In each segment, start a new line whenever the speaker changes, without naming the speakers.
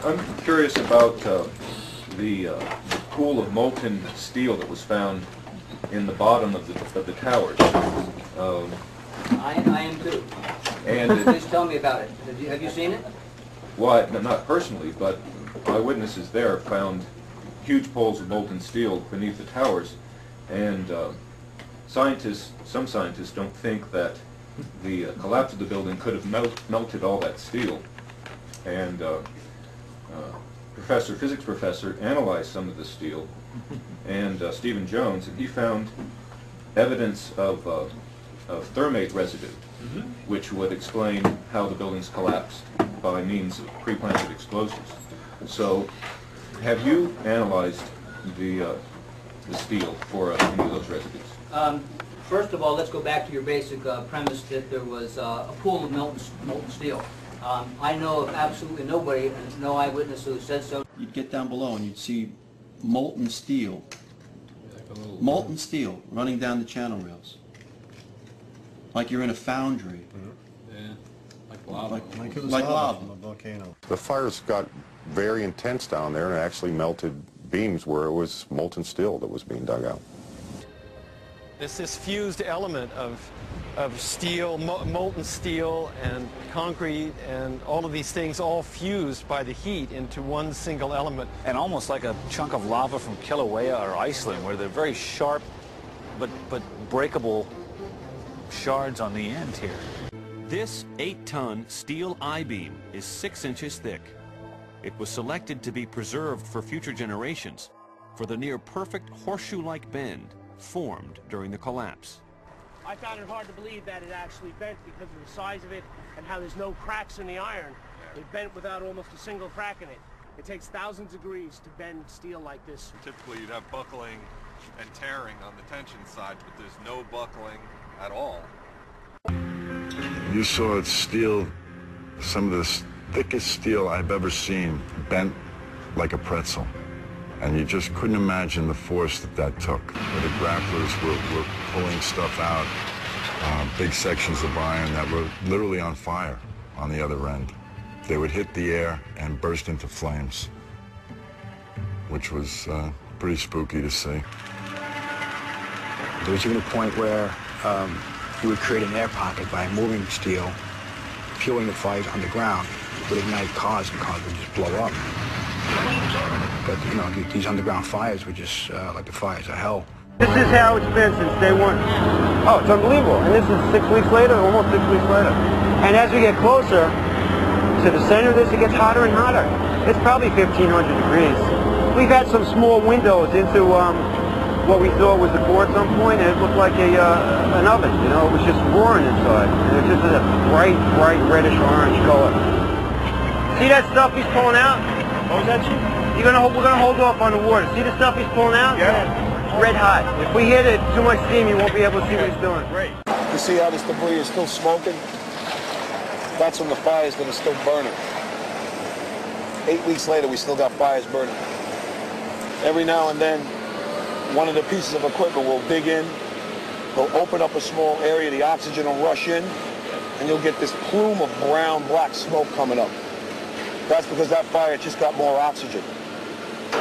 I'm curious about the pool of molten steel that was found in the bottom of the towers.
I am too.
And
Please tell me about it. Have you seen it?
Well, not personally, but eyewitnesses there found huge pools of molten steel beneath the towers, and some scientists don't think that the collapse of the building could have melted all that steel. And physics professor analyzed some of the steel, and Stephen Jones, and he found evidence of thermate residue, which would explain how the buildings collapsed by means of pre-planted explosives. So, have you analyzed the steel for any of those residues?
First of all, let's go back to your basic premise that there was a pool of molten steel. I know of absolutely nobody, no eyewitness who said so.
You'd get down below and you'd see molten steel running down the channel rails, like you're in a foundry.
Yeah, like lava.
Like it was lava.
From a volcano.
The fires got very intense down there and it actually melted beams where it was molten steel that was being dug out.
It's this fused element of steel, molten steel and concrete and all of these things all fused by the heat into one single element.
And almost like a chunk of lava from Kilauea or Iceland, where they're very sharp but breakable shards on the end here.
This 8-ton steel I-beam is 6 inches thick. It was selected to be preserved for future generations for the near-perfect horseshoe-like bend formed during the collapse.
I found it hard to believe that it actually bent because of the size of it and how there's no cracks in the iron. It bent without almost a single crack in it. It takes thousands of degrees to bend steel like this.
Typically you'd have buckling and tearing on the tension side, but there's no buckling at all.
You saw steel, some of the thickest steel I've ever seen, bent like a pretzel. And you just couldn't imagine the force that took. The grapplers were pulling stuff out, big sections of iron that were literally on fire on the other end. They would hit the air and burst into flames, which was pretty spooky to see.
There was even a point where you would create an air pocket by moving steel, fueling the fires underground, would ignite cars and cars would just blow up. But, you know, these underground fires were just like the fires of hell.
This is how it's been since day one. Oh, it's unbelievable. And this is 6 weeks later, almost 6 weeks later. And as we get closer to the center of this, it gets hotter and hotter. It's probably 1,500 degrees. We've had some small windows into what we thought was the core at some point, and it looked like an oven. You know, it was just roaring inside. And it was just a bright reddish orange color. See that stuff he's pulling out? What was that, Chief? We're gonna hold off on the water. See the stuff he's pulling out? Yeah. Red hot. If we hit it too much steam, you won't be able to see what he's doing. Great.
You see how this debris is still smoking? That's from the fires that are still burning. 8 weeks later, we still got fires burning. Every now and then, one of the pieces of equipment will dig in, they'll open up a small area, the oxygen will rush in, and you'll get this plume of brown, black smoke coming up. That's because that fire just got more oxygen.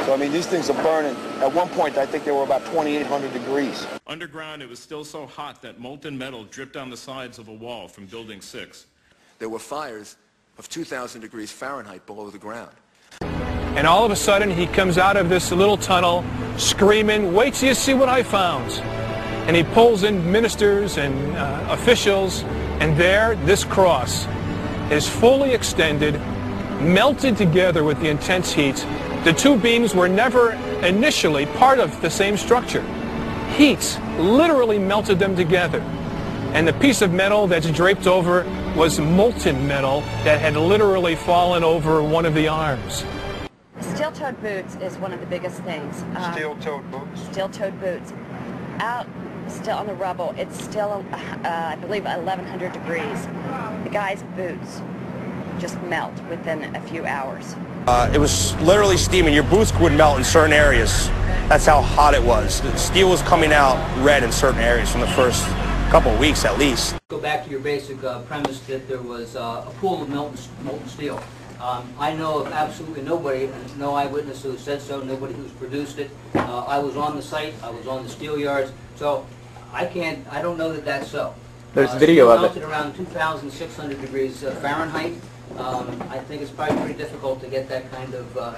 So, I mean, these things are burning. At one point, I think they were about 2,800 degrees.
Underground, it was still so hot that molten metal dripped down the sides of a wall from Building 6.
There were fires of 2,000 degrees Fahrenheit below the ground.
And all of a sudden, he comes out of this little tunnel screaming, "Wait till you see what I found." And he pulls in ministers and officials, and there, this cross is fully extended, melted together with the intense heat. The two beams were never initially part of the same structure. Heat literally melted them together. And the piece of metal that's draped over was molten metal that had literally fallen over one of the arms.
Steel-toed boots is one of the biggest things.
Steel-toed boots?
Steel-toed boots. Out still on the rubble, it's still, I believe, 1,100 degrees. The guy's boots just melt within a few hours.
It was literally steaming. Your boots would melt in certain areas. That's how hot it was. The steel was coming out red in certain areas from the first couple of weeks at least.
Go back to your basic premise that there was a pool of molten steel. I know of absolutely nobody, and no eyewitness who said so, nobody who's produced it. I was on the site, I was on the steel yards, so I don't know that that's so.
There's video of it.
Melted around 2,600 degrees Fahrenheit. I think it's probably pretty difficult to get that kind of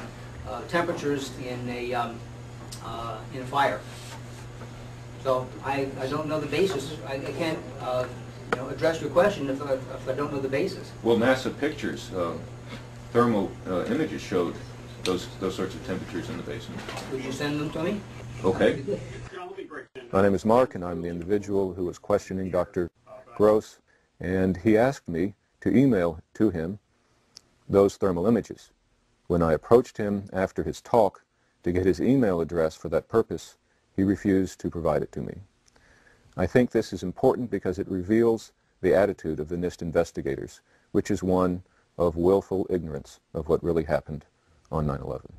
temperatures in a fire. So I don't know the basis. I can't address your question if I don't know the basis.
Well, NASA pictures, thermal images showed those sorts of temperatures in the basement.
Would you send them to me?
Okay. My name is Mark, and I'm the individual who was questioning Dr. Gross, and he asked me to email to him those thermal images. When I approached him after his talk to get his email address for that purpose, he refused to provide it to me. I think this is important because it reveals the attitude of the NIST investigators, which is one of willful ignorance of what really happened on 9/11.